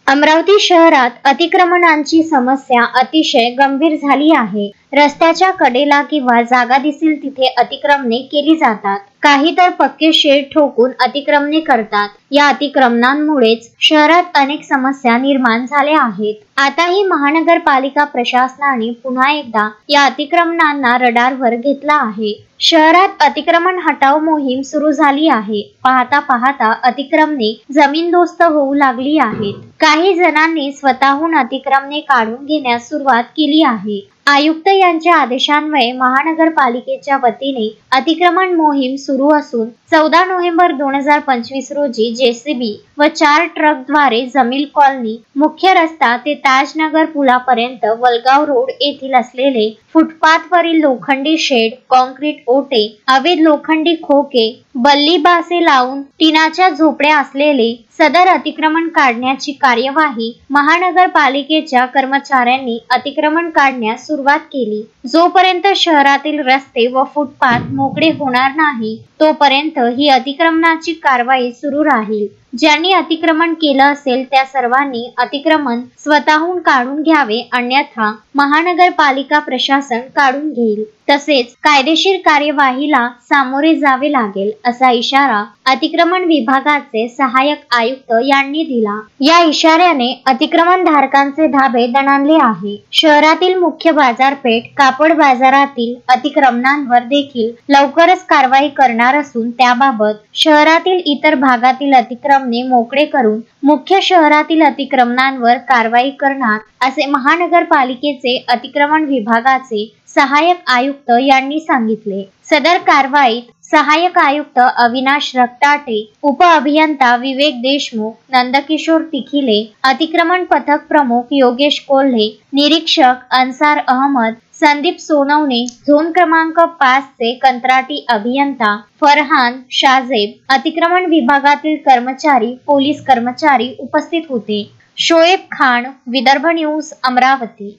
अमरावती शहरात अतिक्रमणांची समस्या अतिशय गंभीर झाली आहे। रस्त्याच्या कडेला किंवा जागा दिसेल तिथे अतिक्रमणे केली जातात। काही तर पक्के शेड ठोकून अतिक्रमणे करतात। या अतिक्रमणांमुळेच शहरात अनेक समस्या निर्माण झाल्या आहेत। आताही महानगरपालिका प्रशासनाने पुन्हा एकदा या अतिक्रमणांना रडारवर घेतला आहे। शहरात अतिक्रमण हटाव मोहीम सुरू झाली आहे। पाहता पाहता अतिक्रमणे जमीनदोस्त होऊ लागली आहेत। काही जणांनी स्वतःहून अतिक्रमणे काढून घेण्यास सुरुवात केली आहे। आयुक्त यांच्या आदेशान्वये महानगरपालिकेच्या वतीने अतिक्रमण मोहीम सुरू असून 14 नोव्हेंबर 2025 रोजी जेसीबी व 4 ट्रकद्वारे जमील कॉलनी मुख्य रस्ता ते ताजनगर पुलापर्यंत वलगाव रोड येथील असलेले फुटपाथवरील लोखंडी शेड, कॉन्क्रीट ओटे, अवैध लोखंडी खोके, बल्ली बासे लावून टिनाच्या झोपड्या असलेले सदर अतिक्रमण काढण्याची कार्यवाही महानगरपालिकेच्या कर्मचाऱ्यांनी अतिक्रमण काढण्यास सुरुवात केली। जोपर्यंत शहरातील रस्ते व फुटपाथ मोकळे होणार नाही तोपर्यंत ही अतिक्रमणाची कारवाई सुरू राहील। ज्यांनी अतिक्रमण केलं असेल त्या सर्वांनी अतिक्रमण स्वतःहून काढून घ्यावे, अन्यथा महानगरपालिका प्रशासन काढून घेईल। तसेच कायदेशीर कार्यवाहीला सामोरे जावे लागेल असा इशारा अतिक्रमण विभागाचे सहाय्यक आयुक्त यांनी दिला। या इशाऱ्याने अतिक्रमण धारकांचे धाबे दणाणले आहे। शहरातील मुख्य बाजारपेठ, कापड बाजारातील अतिक्रमणांवर देखील लवकरच कारवाई करणार असून त्याबाबत शहरातील इतर भागातील अतिक्रमणे मोकळे करून मुख्य शहरातील अतिक्रमणांवर कारवाई करणार असे महानगरपालिकेचे अतिक्रमण विभागाचे सहाय्यक आयुक्त यांनी सांगितले। सदर कारवाईत सहाय्यक आयुक्त अविनाश रक्ताटे, उप अभियंता विवेक देशमुख, नंदकिशोर तिखिले, अतिक्रमण पथक प्रमुख योगेश कोल्हे, निरीक्षक अन्सार अहमद, संदीप सोनवणे, झोन क्रमांक 5 चे कंत्राटी अभियंता फरहान शाजेब, अतिक्रमण विभागातील कर्मचारी, पोलीस कर्मचारी उपस्थित होते। शोएब खान, विदर्भ न्यूज, अमरावती।